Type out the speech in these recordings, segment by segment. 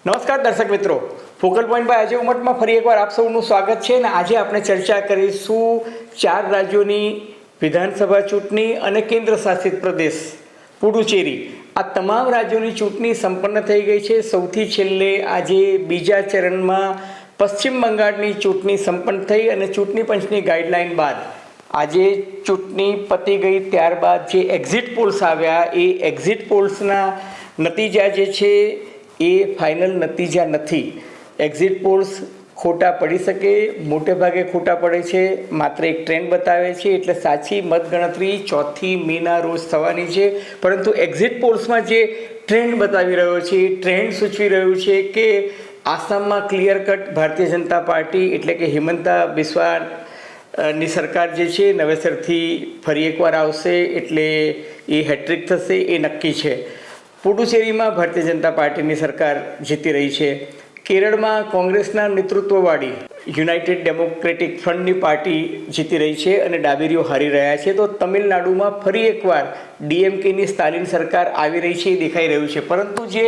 નમસ્કાર દર્શક મિત્રો, ફોકલ પોઈન્ટ બાય અજય ઉમટમાં ફરી એકવાર આપ સૌનું સ્વાગત છે. અને આજે આપણે ચર્ચા કરીશું 4 રાજ્યોની વિધાનસભા ચૂંટણી અને કેન્દ્ર શાસિત પ્રદેશ પુડુચેરી આ તમામ રાજ્યોની ચૂંટણી સંપન્ન થઈ ગઈ છે. સૌથી છેલ્લે આજે બીજા ચરણમાં પશ્ચિમ બંગાળની ચૂંટણી સંપન્ન થઈ અને ચૂંટણી પંચની ગાઈડલાઈન બાદ આજે ચૂંટણી પતી ગઈ. ત્યારબાદ જે એક્ઝિટ પોલ્સ આવ્યા એ એક્ઝિટ પોલ્સના નતીજા જે છે એ ફાઇનલ નતીજા નથી. એક્ઝિટ પોલ્સ ખોટા પડી શકે, મોટે ભાગે ખોટા પડે છે, માત્ર એક ટ્રેન્ડ બતાવે છે. એટલે સાચી મતગણતરી 4 મેના રોજ થવાની છે. પરંતુ એક્ઝિટ પોલ્સમાં જે ટ્રેન્ડ બતાવી રહ્યો છે એ ટ્રેન્ડ સૂચવી રહ્યું છે કે આસામમાં clear cut Bharatiya Janata party એટલે કે હિમંતા બિસ્વાની સરકાર જે છે નવેસરથી ફરી એકવાર આવશે. એટલે એ હેટ્રિક થશે એ નક્કી છે. પુડુચેરીમાં ભારતીય જનતા પાર્ટીની સરકાર જીતી રહી છે. કેરળમાં કોંગ્રેસના નેતૃત્વવાળી યુનાઇટેડ ડેમોક્રેટિક ફ્રન્ટની પાર્ટી જીતી રહી છે અને ડાબેરીઓ હારી રહ્યા છે. તો તમિલનાડુમાં ફરી એકવાર ડીએમકેની સ્ટાલિન સરકાર આવી રહી છે એ દેખાઈ રહ્યું છે. પરંતુ જે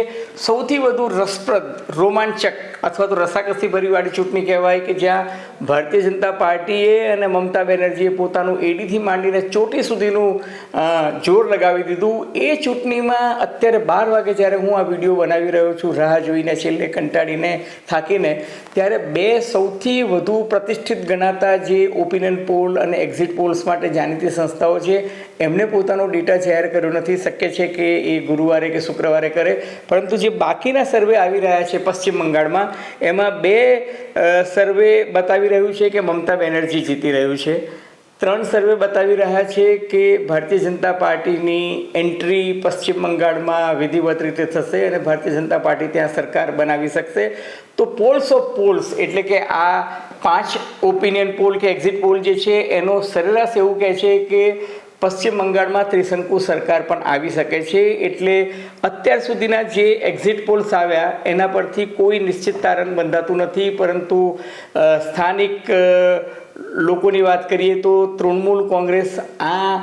સૌથી વધુ રસપ્રદ, રોમાંચક અથવા તો રસાકસી ભરીવાળી ચૂંટણી કહેવાય કે જ્યાં ભારતીય જનતા પાર્ટીએ અને મમતા બેનર્જીએ પોતાનું એડીથી માંડીને ચોટી સુધીનું જોર લગાવી દીધું. એ ચૂંટણીમાં અત્યારે 12 વાગે જ્યારે હું આ વિડીયો બનાવી રહ્યો છું, રાહ જોઈને છેલ્લે કંટાળીને થાકીને, ત્યારે 2 સૌથી વધુ પ્રતિષ્ઠિત ગણાતા જે ઓપિનિયન પોલ અને એક્ઝિટ પોલ્સ માટે જાણીતી સંસ્થાઓ છે એમણે પોતાનો ડેટા જાહેર કર્યો નથી. શક્ય છે કે એ ગુરુવારે કે શુક્રવારે કરે. પરંતુ જે બાકીના સર્વે આવી રહ્યા છે પશ્ચિમ બંગાળમાં, એમાં 2 સર્વે બતાવી રહ્યું છે કે મમતા બેનર્જી જીતી રહ્યું છે. 3 સર્વે બતાવી રહ્યા છે કે ભારતીય જનતા પાર્ટીની એન્ટ્રી પશ્ચિમ બંગાળમાં વિધિવત રીતે થશે અને ભારતીય જનતા પાર્ટી ત્યાં સરકાર બનાવી શકશે. તો પોલ્સ ઓફ પોલ્સ એટલે કે આ 5 ઓપિનિયન પોલ કે એક્ઝિટ પોલ જે છે એનો સરેરાશ એવું કહે છે કે પશ્ચિમ બંગાળમાં ત્રિશંકુ સરકાર પણ આવી શકે છે. એટલે અત્યાર સુધીના જે એક્ઝિટ પોલ્સ આવ્યા એના પરથી કોઈ નિશ્ચિત તારણ બંધાતું નથી. પરંતુ સ્થાનિક લોકોની વાત કરીએ તો તૃણમૂલ કોંગ્રેસ આ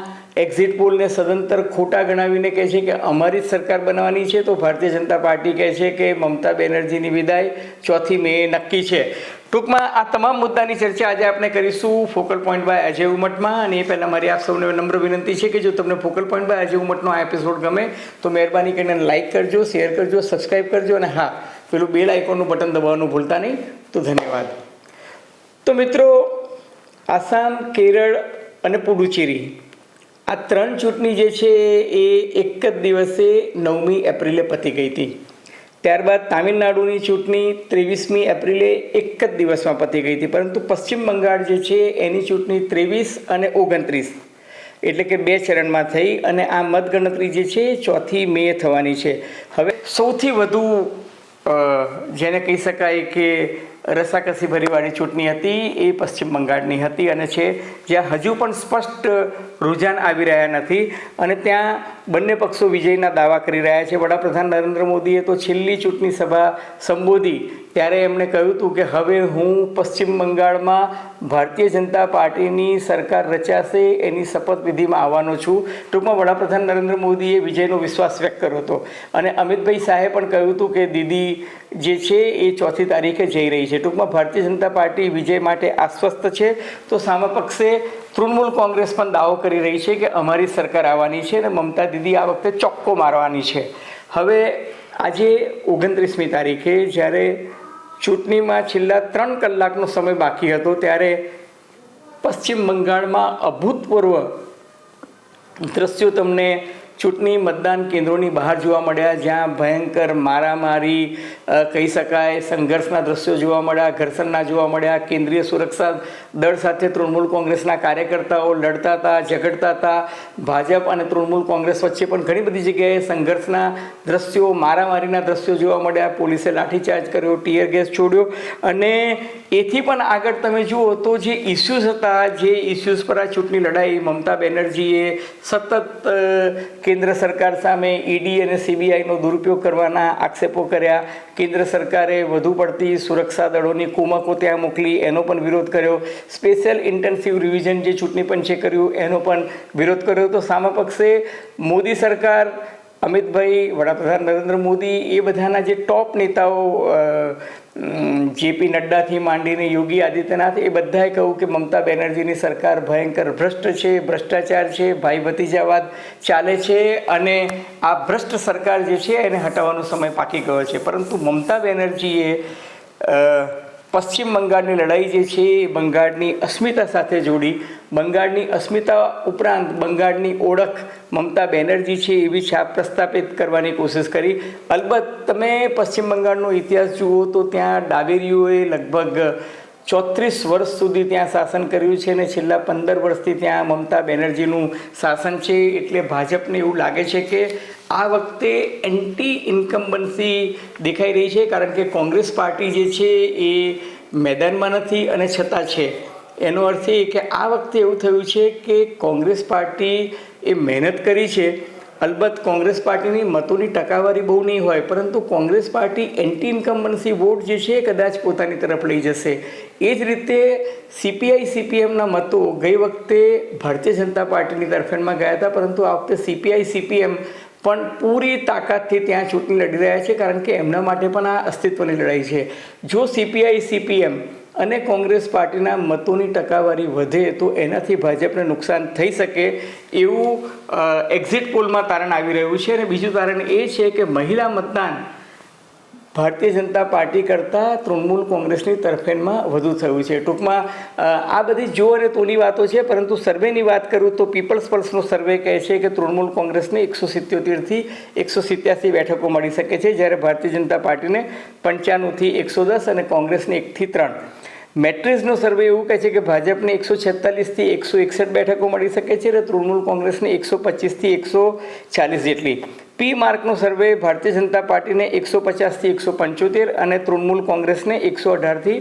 એક્ઝિટ પોલને સદંતર ખોટા ગણાવીને કહે છે કે અમારી જ સરકાર બનાવવાની છે. તો ભારતીય જનતા પાર્ટી કહે છે કે મમતા બેનર્જીની વિદાય 4 મે નક્કી છે. ટૂંકમાં આ તમામ મુદ્દાની ચર્ચા આજે આપણે કરીશું ફોકલ પોઈન્ટ બાય અજય ઉમટમાં. અને એ પહેલાં મારી આપ સૌને નમ્ર વિનંતી છે કે જો તમને ફોકલ પોઈન્ટ બાય અજય ઉમટનો આ એપિસોડ ગમે તો મહેરબાની કરીને લાઇક કરજો, શેર કરજો, સબસ્ક્રાઈબ કરજો અને હા, પેલું બેલ આઇકોનનું બટન દબાવવાનું ભૂલતા નહીં. તો ધન્યવાદ. તો મિત્રો, આસામ, કેરળ અને પુડુચેરી આ 3 ચૂંટણી જે છે એ એક જ દિવસે 9મી એપ્રિલે પતી ગઈ હતી. ત્યારબાદ તામિલનાડુની ચૂંટણી 23મી એપ્રિલે એક જ દિવસમાં પતી ગઈ હતી. પરંતુ પશ્ચિમ બંગાળ જે છે એની ચૂંટણી 23 અને 29 એટલે કે 2 ચરણમાં થઈ અને આ મતગણતરી જે છે 4 મે થવાની છે. હવે સૌથી વધુ જેને કહી શકાય કે રસાકસી ભરીવાળી ચૂંટણી હતી એ પશ્ચિમ બંગાળની હતી અને છે જ્યાં હજુ પણ સ્પષ્ટ રુઝાન આવી રહ્યા નથી અને ત્યાં બંને પક્ષો વિજયના દાવા કરી રહ્યા છે. વડાપ્રધાન નરેન્દ્ર મોદીએ તો છેલ્લી ચૂંટણી સભા સંબોધી ત્યારે એમણે કહ્યું હતું કે હવે હું પશ્ચિમ બંગાળમાં ભારતીય જનતા પાર્ટીની સરકાર રચાશે એની શપથવિધિમાં આવવાનો છું. ટૂંકમાં વડાપ્રધાન નરેન્દ્ર મોદીએ વિજયનો વિશ્વાસ વ્યક્ત કર્યો હતો અને અમિતભાઈ શાહે પણ કહ્યું હતું કે દીદી જે છે એ 4 તારીખે જઈ રહી છે. ટૂંકમાં ભારતીય જનતા પાર્ટી વિજય માટે આશ્વસ્ત છે. તો સામે પક્ષે તૃણમૂલ કોંગ્રેસ પણ દાવો કરી રહી છે કે અમારી સરકાર આવવાની છે અને મમતા દીદી આ વખતે ચોક્કો મારવાની છે. હવે આજે 29મી તારીખે જ્યારે ચૂંટણીમાં છેલ્લા 3 કલાકનો સમય બાકી હતો ત્યારે પશ્ચિમ બંગાળમાં અભૂતપૂર્વ દ્રશ્યો તમને ચૂંટણી મતદાન કેન્દ્રોની બહાર જોવા મળ્યા, જ્યાં ભયંકર મારામારી કહી શકાય, સંઘર્ષના દ્રશ્યો જોવા મળ્યા, ઘર્ષણના જોવા મળ્યા. કેન્દ્રીય સુરક્ષા દળ સાથે તૃણમૂલ કોંગ્રેસના કાર્યકર્તાઓ લડતા હતા, ઝઘડતા હતા. ભાજપ અને તૃણમૂલ કોંગ્રેસ વચ્ચે પણ ઘણી બધી જગ્યાએ સંઘર્ષના દ્રશ્યો, મારામારીના દ્રશ્યો જોવા મળ્યા. પોલીસે લાઠીચાર્જ કર્યો, ટીયર ગેસ છોડ્યો અને એથી પણ આગળ તમે જુઓ તો જે ઇસ્યુઝ હતા, જે ઇસ્યુઝ પર આ ચૂંટણી લડાઈ, મમતા બેનર્જીએ સતત કેન્દ્ર સરકાર સામે ઈડી અને સીબીઆઈનો દુરુપયોગ કરવાના આક્ષેપો કર્યા. કેન્દ્ર સરકારે વધુ પડતી સુરક્ષા દળોની કુમકો ત્યાં મોકલી, એનો પણ વિરોધ કર્યો. સ્પેશિયલ ઇન્ટેન્સિવ રિવિઝન જે ચૂંટણી પંચે કર્યું એનો પણ વિરોધ કર્યો. તો સામા પક્ષે મોદી સરકાર અમિતભાઈ, વડાપ્રધાન નરેન્દ્ર મોદી, એ બધાના જે ટોપ નેતાઓ જેપી નડ્ડાથી માંડીને યોગી આદિત્યનાથ, એ બધાએ કહ્યું કે મમતા બેનર્જીની સરકાર ભયંકર ભ્રષ્ટ છે, ભ્રષ્ટાચાર છે, ભાઈ ભતીજાવાદ ચાલે છે અને આ ભ્રષ્ટ સરકાર જે છે એને હટાવવાનો સમય પાકી ગયો છે. પરંતુ મમતા બેનર્જીએ પશ્ચિમ બંગાળની લડાઈ જે છે એ બંગાળની અસ્મિતા સાથે જોડી, બંગાળની અસ્મિતા ઉપરાંત બંગાળની ઓળખ મમતા બેનર્જી છે એવી છાપ પ્રસ્થાપિત કરવાની કોશિશ કરી. અલબત્ત તમે પશ્ચિમ બંગાળનો ઇતિહાસ જુઓ તો ત્યાં ડાબેરીઓએ લગભગ 34 વર્ષ સુધી ત્યાં શાસન કર્યું છે અને છેલ્લા 15 વર્ષથી ત્યાં મમતા બેનર્જીનું શાસન છે. એટલે ભાજપને એવું લાગે છે કે આ વખતે એન્ટી ઇન્કમ્બન્સી દેખાઈ રહી છે, કારણ કે કોંગ્રેસ પાર્ટી જે છે એ મેદાનમાં નથી અને છતાં છે. એનો અર્થ એ કે આ વખતે એવું થયું છે કે કોંગ્રેસ પાર્ટી એ મહેનત કરી છે. અલબત્ત કોંગ્રેસ પાર્ટીની મતોની ટકાવારી બહુ નહીં હોય, પરંતુ Congress party anti incumbency vote જે છે એ કદાચ પોતાની તરફ લઈ જશે. એ જ રીતે સીપીઆઈ સીપીએમના મતો ગઈ વખતે ભારતીય જનતા પાર્ટીની તરફેણમાં ગયા હતા, પરંતુ આ વખતે સીપીઆઈ સીપીએમ પણ પૂરી તાકાતથી ત્યાં ચૂંટણી લડી રહ્યા છે, કારણ કે એમના માટે પણ આ અસ્તિત્વની લડાઈ છે. જો સીપીઆઈ સીપીએમ અને કોંગ્રેસ પાર્ટીના મતોની ટકાવારી વધે તો એનાથી ભાજપને નુકસાન થઈ શકે એવું એક્ઝિટ પોલમાં તારણ આવી રહ્યું છે. અને બીજું તારણ એ છે કે મહિલા મતદાન ભારતીય જનતા પાર્ટી કરતાં તૃણમૂલ કોંગ્રેસની તરફેણમાં વધુ થયું છે. ટૂંકમાં આ બધી જો અને તોની વાતો છે, પરંતુ સર્વેની વાત કરું તો પીપલ્સ પલ્સનો સર્વે કહે છે કે તૃણમૂલ કોંગ્રેસને 177થી 187 બેઠકો મળી શકે છે, જ્યારે ભારતીય જનતા પાર્ટીને 95થી 110 અને કોંગ્રેસને 1થી 3. મેટ્રિઝનો સર્વે એવું કહે છે કે ભાજપને 146થી 161 બેઠકો મળી શકે છે અને તૃણમૂલ કોંગ્રેસને 125થી 140 જેટલી. પી માર્કનો સર્વે ભારતીય જનતા પાર્ટીને 150થી 175 અને તૃણમૂલ કોંગ્રેસને 118થી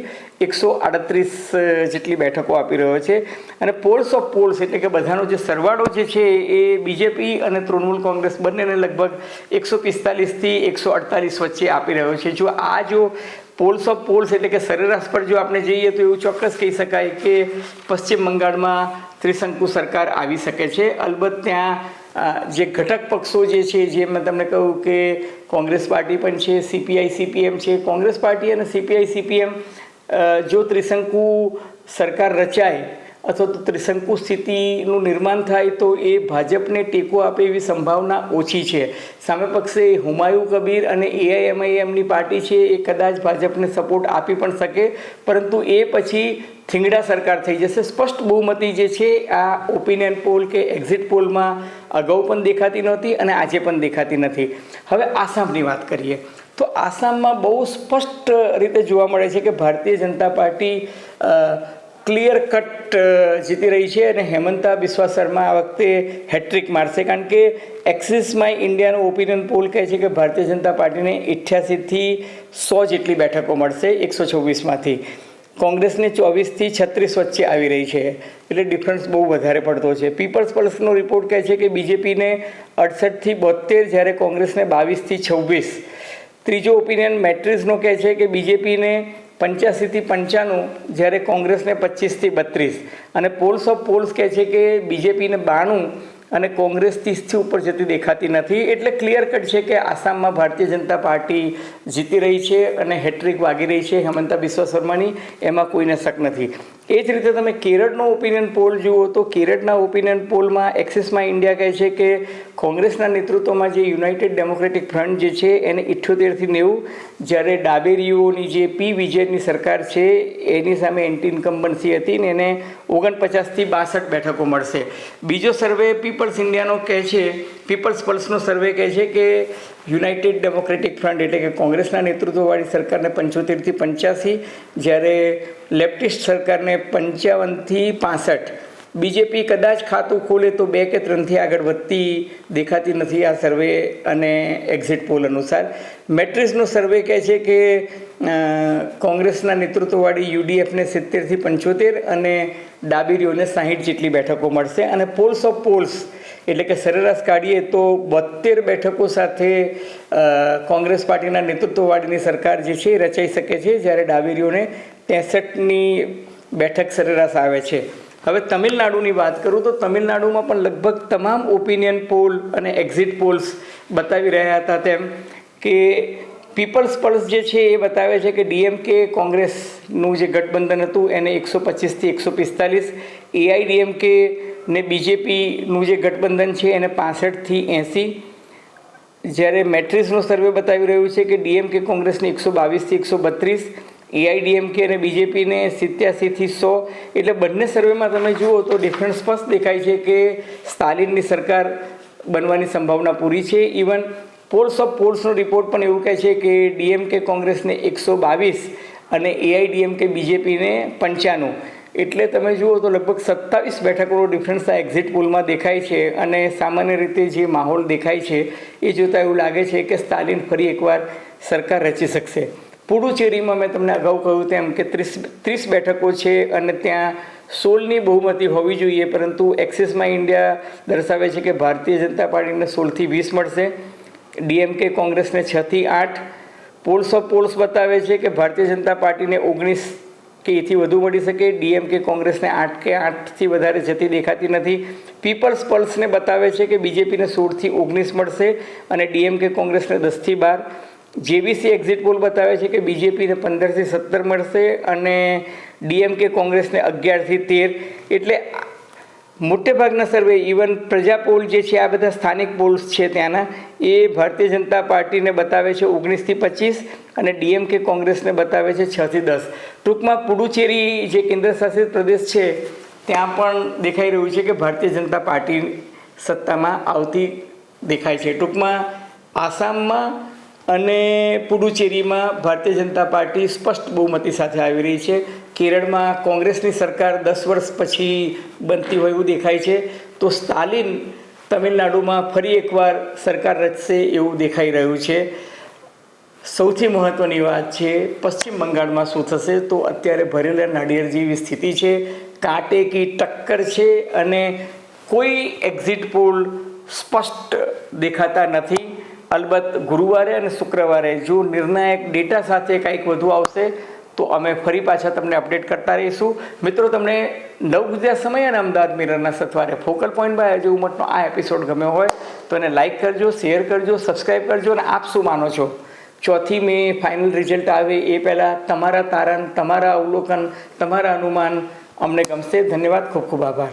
138 જેટલી બેઠકો આપી રહ્યો છે. અને પોલ્સ ઓફ પોલ્સ એટલે કે બધાનો જે સરવાળો જે છે એ બીજેપી અને તૃણમૂલ કોંગ્રેસ બંનેને લગભગ 145થી 148 વચ્ચે આપી રહ્યો છે. જો પોલ્સ ઓફ પોલ્સ એટલે કે સરેરાશ પર જો આપણે જઈએ તો એવું ચોક્કસ કહી શકાય કે પશ્ચિમ બંગાળમાં ત્રિશંકુ સરકાર આવી શકે છે. અલબત્ત ત્યાં જે ઘટક પક્ષો જે છે, જે મેં તમને કહ્યું કે કોંગ્રેસ પાર્ટી પણ છે, સીપીઆઈ સીપીએમ છે. કોંગ્રેસ પાર્ટી અને સીપીઆઈ સીપીએમ જો ત્રિશંકુ સરકાર રચાય અથવા તો ત્રિશંકુ સ્થિતિનું નિર્માણ થાય તો એ ભાજપને ટેકો આપે એવી સંભાવના ઓછી છે. સામે પક્ષે હુમાયુ કબીર અને એઆઈએમઆઈએમની પાર્ટી છે એ કદાચ ભાજપને સપોર્ટ આપી પણ શકે, પરંતુ એ પછી થીંગડા સરકાર થઈ જશે. સ્પષ્ટ બહુમતી જે છે આ ઓપિનિયન પોલ કે એક્ઝિટ પોલમાં અગાઉ પણ દેખાતી નહોતી અને આજે પણ દેખાતી નથી. હવે આસામની વાત કરીએ તો આસામમાં બહુ સ્પષ્ટ રીતે જોવા મળે છે કે Bharatiya Janata party clear cut જીતી રહી છે અને હેમંતા બિસ્વા શર્મા આ વખતે હેટ્રિક મારશે, કારણ કે એક્સિસ માય ઇન્ડિયાનો ઓપિનિયન પોલ કહે છે કે ભારતીય જનતા પાર્ટીને 88થી 100 જેટલી બેઠકો મળશે 126માંથી. કોંગ્રેસને 24થી 36 વચ્ચે આવી રહી છે, એટલે ડિફરન્સ બહુ વધારે પડતો છે. પીપલ્સ પલ્સનો રિપોર્ટ કહે છે કે બીજેપીને 68થી 72, જ્યારે કોંગ્રેસને 22થી 26. ત્રીજો ઓપિનિયન મેટ્રિઝનો કહે છે કે બીજેપીને 85થી 95, જ્યારે કોંગ્રેસને 25થી 32. અને પોલ્સ ઓફ પોલ્સ કહે છે કે બીજેપીને 92 અને કોંગ્રેસ 30થી ઉપર જતી દેખાતી નથી. એટલે ક્લિયર કટ છે કે આસામમાં ભારતીય જનતા પાર્ટી જીતી રહી છે અને હેટ્રિક વાગી રહી છે હેમંતા બિસ્વા શર્માની, એમાં કોઈને શક નથી. એ જ રીતે તમે કેરળનો ઓપિનિયન પોલ જુઓ તો કેરળના ઓપિનિયન પોલમાં એક્સિસમાં ઇન્ડિયા કહે છે કે કોંગ્રેસના નેતૃત્વમાં જે યુનાઇટેડ ડેમોક્રેટિક ફ્રન્ટ જે છે એને 78થી 90, જ્યારે ડાબેરીઓની જે પી વિજયની સરકાર છે એની સામે એન્ટી ઇન્કમ્બન્સી હતી ને એને 49થી 62 બેઠકો મળશે. બીજો સર્વે પીપલ્સ ઇન્ડિયાનો કહે છે, પીપલ્સ પલ્સનો સર્વે કહે છે કે યુનાઇટેડ ડેમોક્રેટિક ફ્રન્ટ એટલે કે કોંગ્રેસના નેતૃત્વવાળી સરકારને 75થી 85, જ્યારે લેફ્ટિસ્ટ સરકારને 55થી 65. બીજેપી કદાચ ખાતું ખોલે તો 2 કે 3થી આગળ વધતી દેખાતી નથી આ સર્વે અને એક્ઝિટ પોલ અનુસાર. મેટ્રિઝનો સર્વે કહે છે કે કોંગ્રેસના નેતૃત્વવાળી યુડીએફને 70થી 75 અને ડાબેરીઓને 60 જેટલી બેઠકો મળશે. અને પોલ્સ ઓફ પોલ્સ એટલે કે સરેરાશ કાઢીએ તો 72 બેઠકો સાથે કોંગ્રેસ પાર્ટીના નેતૃત્વવાળીની સરકાર જે છે એ રચાઈ શકે છે, જ્યારે ડાબેરીઓને 63ની બેઠક સરેરાશ આવે છે. હવે તમિલનાડુની વાત કરું તો તમિલનાડુમાં પણ લગભગ તમામ ઓપિનિયન પોલ અને એક્ઝિટ પોલ્સ બતાવી રહ્યા હતા તેમ કે પીપલ્સ પલ્સ જે છે એ બતાવે છે કે ડીએમકે કોંગ્રેસનું જે ગઠબંધન હતું એને 125થી 145, એઆઈડીએમકે ને બીજેપીનું જે ગઠબંધન છે એને 65થી 80, જ્યારે મેટ્રિક્સનો સર્વે બતાવી રહ્યું છે કે ડીએમકે કોંગ્રેસને 122થી 132, એઆઈડીએમકે અને બીજેપીને 87થી 100. એટલે બંને સર્વેમાં તમે જુઓ તો ડિફરન્સ સ્પષ્ટ દેખાય છે કે સ્ટાલિનની સરકાર બનવાની સંભાવના પૂરી છે. ઇવન પોલ્સ ઓફ પોલ્સનો રિપોર્ટ પણ એવું કહે છે કે ડીએમકે કોંગ્રેસને 122 અને એઆઈડીએમકે બીજેપીને 95. એટલે તમે જુઓ તો લગભગ 27 બેઠકોનો ડિફરન્સ આ એક્ઝિટ પોલમાં દેખાય છે. અને સામાન્ય રીતે જે માહોલ દેખાય છે એ જોતાં એવું લાગે છે કે સ્ટાલિન ફરી એકવાર સરકાર રચી શકશે. પુડુચેરીમાં મેં તમને અગાઉ કહ્યું તેમ કે 30 બેઠકો છે અને ત્યાં 16ની બહુમતી હોવી જોઈએ, પરંતુ એક્સિસમાં ઇન્ડિયા દર્શાવે છે કે ભારતીય જનતા પાર્ટીને 16થી 20 મળશે, ડીએમકે કોંગ્રેસને 6થી 8. પોલ્સ ઓફ પોલ્સ બતાવે છે કે ભારતીય જનતા પાર્ટીને 19 કે એથી વધુ મળી શકે, ડીએમકે કોંગ્રેસને 8 કે 8થી વધારે જતી દેખાતી નથી. પીપલ્સ પલ્સને બતાવે છે કે બીજેપીને 16થી 19 મળશે અને ડીએમકે કોંગ્રેસને 10થી 12. જેવીસી એક્ઝિટ પોલ બતાવે છે કે બીજેપીને 15થી 17 મળશે અને ડીએમકે કોંગ્રેસને 11થી 13. એટલે મોટેભાગના સર્વે, ઇવન પ્રજા પોલ જે છે, આ બધા સ્થાનિક પોલ્સ છે ત્યાંના, એ ભારતીય જનતા પાર્ટીને બતાવે છે 19થી 25 અને ડીએમકે કોંગ્રેસને બતાવે છે 6થી 10. ટૂંકમાં પુડુચેરી જે કેન્દ્રશાસિત પ્રદેશ છે ત્યાં પણ દેખાઈ રહ્યું છે કે ભારતીય જનતા પાર્ટી સત્તામાં આવતી દેખાય છે. ટૂંકમાં આસામમાં અને પુડુચેરીમાં ભારતીય જનતા પાર્ટી સ્પષ્ટ બહુમતી સાથે આવી રહી છે. કેરળમાં કોંગ્રેસની સરકાર 10 વર્ષ પછી બનતી હોય એવું દેખાય છે. તો સ્ટાલિન તમિલનાડુમાં ફરી એકવાર સરકાર રચશે એવું દેખાઈ રહ્યું છે. સૌથી મહત્ત્વની વાત છે પશ્ચિમ બંગાળમાં શું થશે. તો અત્યારે ભરેલા નાળિયેર જેવી સ્થિતિ છે, કાંટે કી ટક્કર છે અને કોઈ એક્ઝિટ પોલ સ્પષ્ટ દેખાતા નથી. અલબત્ત ગુરુવારે અને શુક્રવારે જો નિર્ણાયક ડેટા સાથે કંઈક વધુ આવશે તો અમે ફરી પાછા તમને અપડેટ કરતા રહીશું. મિત્રો, તમને નવ ગુજરાત સમય અને અમદાવાદ મિરરના સથવારે ફોકલ પોઈન્ટ બાય અજય ઉમટનો આ એપિસોડ ગમ્યો હોય તો એને લાઇક કરજો, શેર કરજો, સબસ્ક્રાઈબ કરજો. અને આપ શું માનો છો? 4મી મે ફાઇનલ રિઝલ્ટ આવે એ પહેલાં તમારા તારણ, તમારા અવલોકન, તમારા અનુમાન અમને ગમશે. ધન્યવાદ, ખૂબ ખૂબ આભાર.